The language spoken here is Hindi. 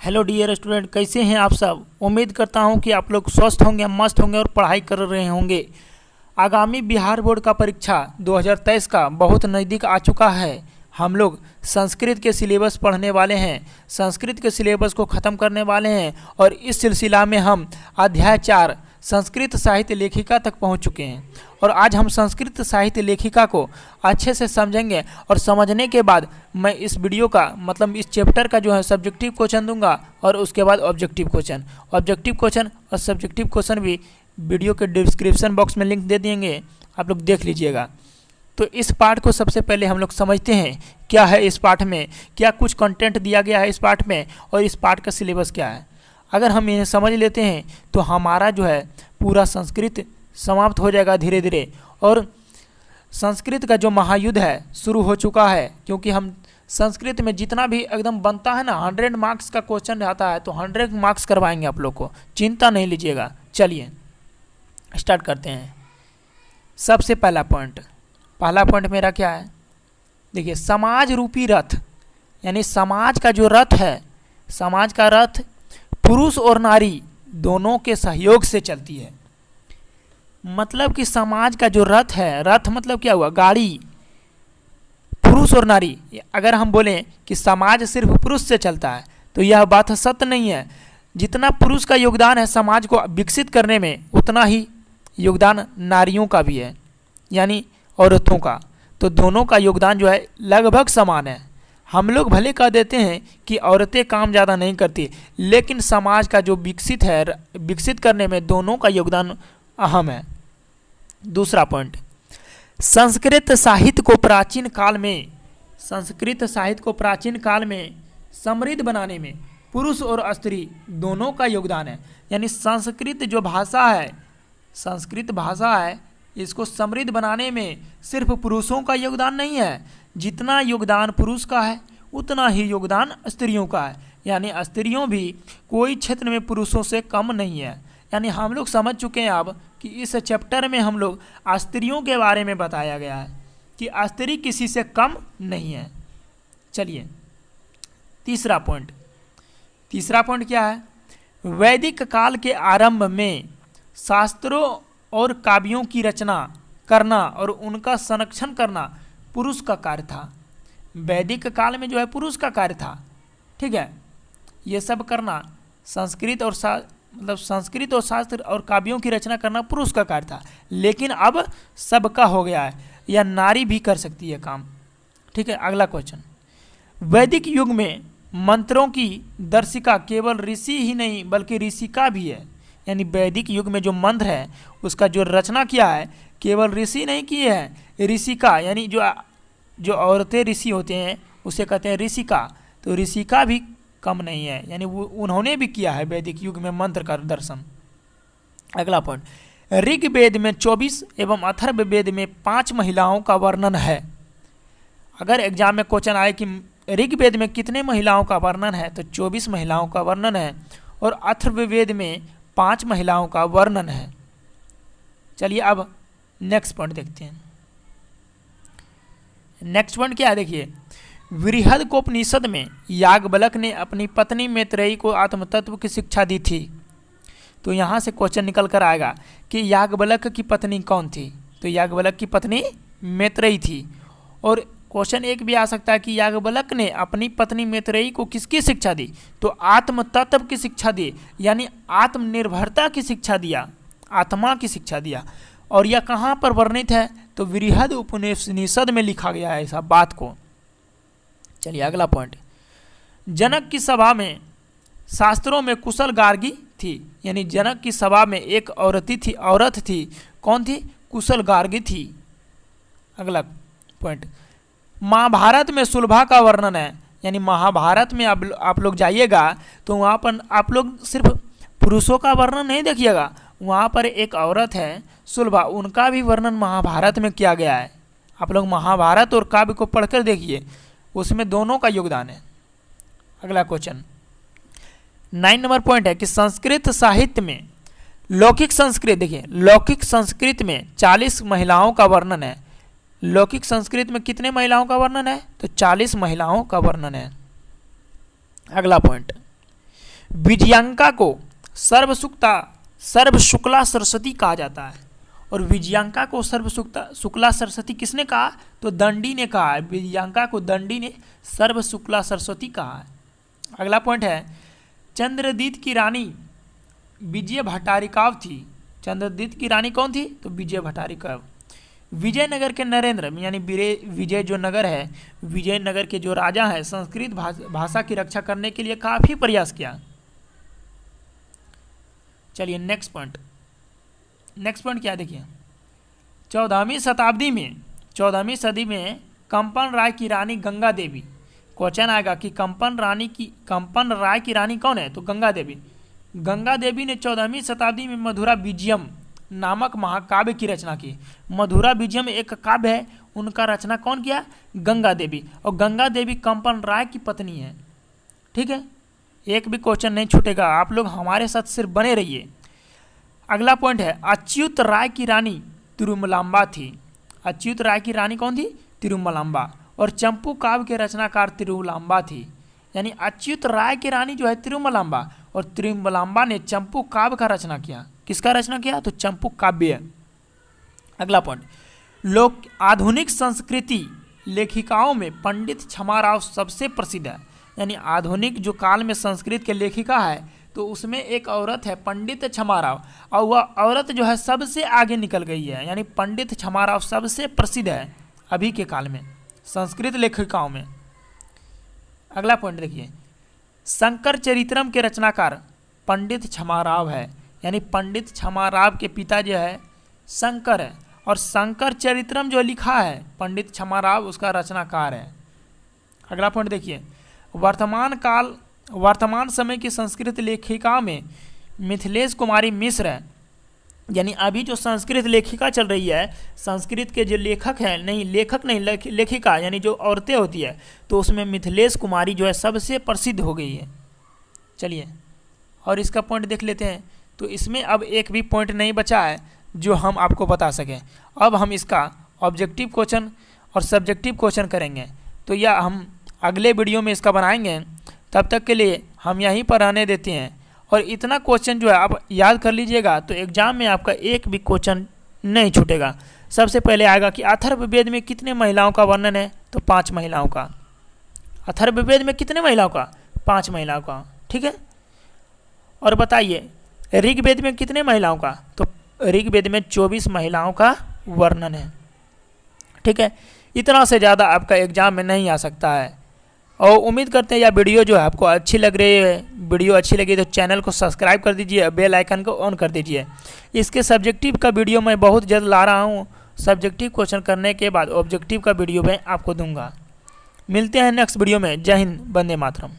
हेलो डियर स्टूडेंट, कैसे हैं आप सब। उम्मीद करता हूं कि आप लोग स्वस्थ होंगे, मस्त होंगे और पढ़ाई कर रहे होंगे। आगामी बिहार बोर्ड का परीक्षा 2023 का बहुत नज़दीक आ चुका है। हम लोग संस्कृत के सिलेबस पढ़ने वाले हैं, संस्कृत के सिलेबस को ख़त्म करने वाले हैं और इस सिलसिला में हम अध्याय 4 संस्कृत साहित्य लेखिका तक पहुंच चुके हैं। और आज हम संस्कृत साहित्य लेखिका को अच्छे से समझेंगे और समझने के बाद मैं इस वीडियो का मतलब इस चैप्टर का जो है सब्जेक्टिव क्वेश्चन दूंगा और उसके बाद ऑब्जेक्टिव क्वेश्चन और सब्जेक्टिव क्वेश्चन भी वीडियो के डिस्क्रिप्शन बॉक्स में लिंक दे देंगे, आप लोग देख लीजिएगा। तो इस पाठ को सबसे पहले हम लोग समझते हैं क्या है इस पाठ में, क्या कुछ कंटेंट दिया गया है इस पाठ में और इस पाठ का सिलेबस क्या है। अगर हम इन्हें समझ लेते हैं तो हमारा जो है पूरा संस्कृत समाप्त हो जाएगा धीरे धीरे। और संस्कृत का जो महायुद्ध है शुरू हो चुका है, क्योंकि हम संस्कृत में जितना भी एकदम बनता है ना 100 मार्क्स का क्वेश्चन रहता है, तो 100 मार्क्स करवाएंगे आप लोग को, चिंता नहीं लीजिएगा। चलिए स्टार्ट करते हैं। सबसे पहला पॉइंट मेरा क्या है, देखिए समाज रूपी रथ, यानी समाज का जो रथ है, समाज का रथ पुरुष और नारी दोनों के सहयोग से चलती है। मतलब कि समाज का जो रथ है, रथ मतलब क्या हुआ, गाड़ी, पुरुष और नारी। अगर हम बोलें कि समाज सिर्फ पुरुष से चलता है तो यह बात सत्य नहीं है। जितना पुरुष का योगदान है समाज को विकसित करने में, उतना ही योगदान नारियों का भी है, यानी औरतों का। तो दोनों का योगदान जो है लगभग समान है। हम लोग भले कह देते हैं कि औरतें काम ज़्यादा नहीं करती, लेकिन समाज का जो विकसित करने में दोनों का योगदान अहम है। दूसरा पॉइंट, संस्कृत साहित्य को प्राचीन काल में समृद्ध बनाने में पुरुष और स्त्री दोनों का योगदान है। यानी संस्कृत भाषा है, इसको समृद्ध बनाने में सिर्फ पुरुषों का योगदान नहीं है। जितना योगदान पुरुष का है उतना ही योगदान स्त्रियों का है। यानी स्त्रियों भी कोई क्षेत्र में पुरुषों से कम नहीं है। यानी हम लोग समझ चुके हैं अब कि इस चैप्टर में हम लोग स्त्रियों के बारे में बताया गया है कि स्त्री किसी से कम नहीं है। चलिए तीसरा पॉइंट क्या है, वैदिक काल के आरंभ में शास्त्रों और काव्यों की रचना करना और उनका संरक्षण करना पुरुष का कार्य था। वैदिक काल में जो है पुरुष का कार्य था, ठीक है। ये सब करना संस्कृत और शास्त्र और काव्यों की रचना करना पुरुष का कार्य था, लेकिन अब सबका हो गया है, या नारी भी कर सकती है काम, ठीक है। अगला क्वेश्चन, वैदिक युग में मंत्रों की दर्शिका केवल ऋषि ही नहीं बल्कि ऋषिका भी है। यानी वैदिक युग में जो मंत्र है उसका जो रचना किया है केवल ऋषि नहीं किए हैं, ऋषिका, यानी जो औरतें ऋषि होते हैं उसे कहते हैं ऋषिका। तो ऋषिका भी कम नहीं है, यानी उन्होंने भी किया है वैदिक युग में मंत्र का दर्शन। अगला पॉइंट, ऋग्वेद में 24 एवं अथर्ववेद में 5 महिलाओं का वर्णन है। अगर एग्जाम में क्वेश्चन आए कि ऋग्वेद में कितने महिलाओं का वर्णन है, तो 24 महिलाओं का वर्णन है और अथर्ववेद में 5 महिलाओं का वर्णन है। चलिए अब नेक्स्ट पॉइंट देखते हैं। नेक्स्ट पॉइंट क्या है, देखिए बृहदकोपनिषद में याज्ञवल्क्य ने अपनी पत्नी मैत्रेयी को आत्मतत्व की शिक्षा दी थी। तो यहाँ से क्वेश्चन निकल कर आएगा कि याज्ञवल्क्य की पत्नी कौन थी। तो याज्ञवल्क्य की पत्नी मैत्रेयी थी। और क्वेश्चन एक भी आ सकता है कि याज्ञवल्क्य ने अपनी पत्नी मैत्रेयी को किसकी शिक्षा दी, तो आत्मतत्व की शिक्षा दी, यानी आत्मनिर्भरता की शिक्षा दिया, आत्मा की शिक्षा दिया। और यह कहाँ पर वर्णित है, तो बृहद उपनिषद में लिखा गया है ऐसा बात को। चलिए अगला पॉइंट, जनक की सभा में शास्त्रों में कुशल गार्गी थी। यानी जनक की सभा में एक औरत थी, कौन थी, कुशल गार्गी थी। अगला पॉइंट, महाभारत में सुलभा का वर्णन है। यानी महाभारत में आप लोग जाइएगा तो वहाँ पर आप लोग सिर्फ पुरुषों का वर्णन नहीं देखिएगा, वहाँ पर एक औरत है सुलभा, उनका भी वर्णन महाभारत में किया गया है। आप लोग महाभारत और काव्य को पढ़कर देखिए, उसमें दोनों का योगदान है। अगला क्वेश्चन 9 नंबर पॉइंट है कि संस्कृत साहित्य में लौकिक संस्कृत, देखिए लौकिक संस्कृत में 40 महिलाओं का वर्णन है। लौकिक संस्कृत में कितने महिलाओं का वर्णन है, तो 40 महिलाओं का वर्णन है। अगला पॉइंट, विजयांका को सर्वशुक्ला सरस्वती कहा जाता है। और विजयांका को शुक्ला सरस्वती किसने कहा? तो दंडी ने कहा है। विजयांका को दंडी ने सर्वशुक्ला सरस्वती कहा है। अगला पॉइंट है, चंद्रदीप की रानी विजय भट्टारिकाव थी। चंद्रदीप की रानी कौन थी? तो विजय भट्टारिकाव। विजयनगर के नरेंद्र यानी विजय जो नगर है, विजयनगर के जो राजा हैं, संस्कृत भाषा की रक्षा करने के लिए काफ़ी प्रयास किया। चलिए नेक्स्ट पॉइंट क्या देखिए, 14वीं सदी में कंपन राय की रानी गंगा देवी। क्वेश्चन आएगा कि कंपन राय की रानी कौन है? तो गंगा देवी। गंगा देवी ने 14वीं शताब्दी में मधुरा विजयम नामक महाकाव्य की रचना की। मधुरा विजयम एक काव्य है, उनका रचना कौन किया? गंगा देवी। और गंगा देवी कंपन राय की पत्नी है। ठीक है, एक भी क्वेश्चन नहीं छूटेगा, आप लोग हमारे साथ सिर्फ बने रहिए। अगला पॉइंट है, अच्युत राय की रानी तिरुमलांबा थी। अच्युत राय की रानी कौन थी? तिरुमलांबा। और चंपू काव्य के रचनाकार तिरुमलांबा थी। यानी अच्युत राय की रानी जो है तिरुमलांबा, और तिरुमलांबा ने चंपू काव्य का रचना किया। किसका रचना किया? तो चंपू काव्य। अगला पॉइंट, लोक आधुनिक संस्कृति लेखिकाओं में पंडित क्षमाराव सबसे प्रसिद्ध है। यानी आधुनिक जो काल में संस्कृत के लेखिका है, तो उसमें एक औरत है पंडित क्षमाराव, और वह औरत जो है सबसे आगे निकल गई है। यानी पंडित क्षमाराव सबसे प्रसिद्ध है अभी के काल में संस्कृत लेखिकाओं में। अगला पॉइंट देखिए, शंकर चरित्रम के रचनाकार पंडित क्षमाराव है। यानी पंडित क्षमाराव के पिता जो है शंकर है, और शंकर चरित्रम जो लिखा है पंडित क्षमाराव उसका रचनाकार है। अगला पॉइंट देखिए, वर्तमान समय की संस्कृत लेखिका में मिथिलेश कुमारी मिश्र है। यानी अभी जो संस्कृत लेखिका चल रही है, संस्कृत के जो लेखिका यानी जो औरतें होती है, तो उसमें मिथिलेश कुमारी जो है सबसे प्रसिद्ध हो गई है। चलिए और इसका पॉइंट देख लेते हैं। तो इसमें अब एक भी पॉइंट नहीं बचा है जो हम आपको बता सकें। अब हम इसका ऑब्जेक्टिव क्वेश्चन और सब्जेक्टिव क्वेश्चन करेंगे, तो यह हम अगले वीडियो में इसका बनाएंगे। तब तक के लिए हम यहीं पर रहने देते हैं। और इतना क्वेश्चन जो है आप याद कर लीजिएगा, तो एग्जाम में आपका एक भी क्वेश्चन नहीं छूटेगा। सबसे पहले आएगा कि अथर्ववेद में कितने महिलाओं का वर्णन है? तो 5 महिलाओं का। अथर्ववेद में कितने महिलाओं का? 5 महिलाओं का। ठीक है, और बताइए ऋग्वेद में कितने महिलाओं का? तो ऋग्वेद में 24 महिलाओं का वर्णन है। ठीक है, इतना से ज़्यादा आपका एग्जाम में नहीं आ सकता है। और उम्मीद करते हैं यह वीडियो जो है आपको अच्छी लग रही है। वीडियो अच्छी लगी तो चैनल को सब्सक्राइब कर दीजिए, बेल आइकन को ऑन कर दीजिए। इसके सब्जेक्टिव का वीडियो मैं बहुत जल्द ला रहा हूँ। सब्जेक्टिव क्वेश्चन करने के बाद ऑब्जेक्टिव का वीडियो मैं आपको दूंगा। मिलते हैं नेक्स्ट वीडियो में। जय हिंद, वंदे मातरम।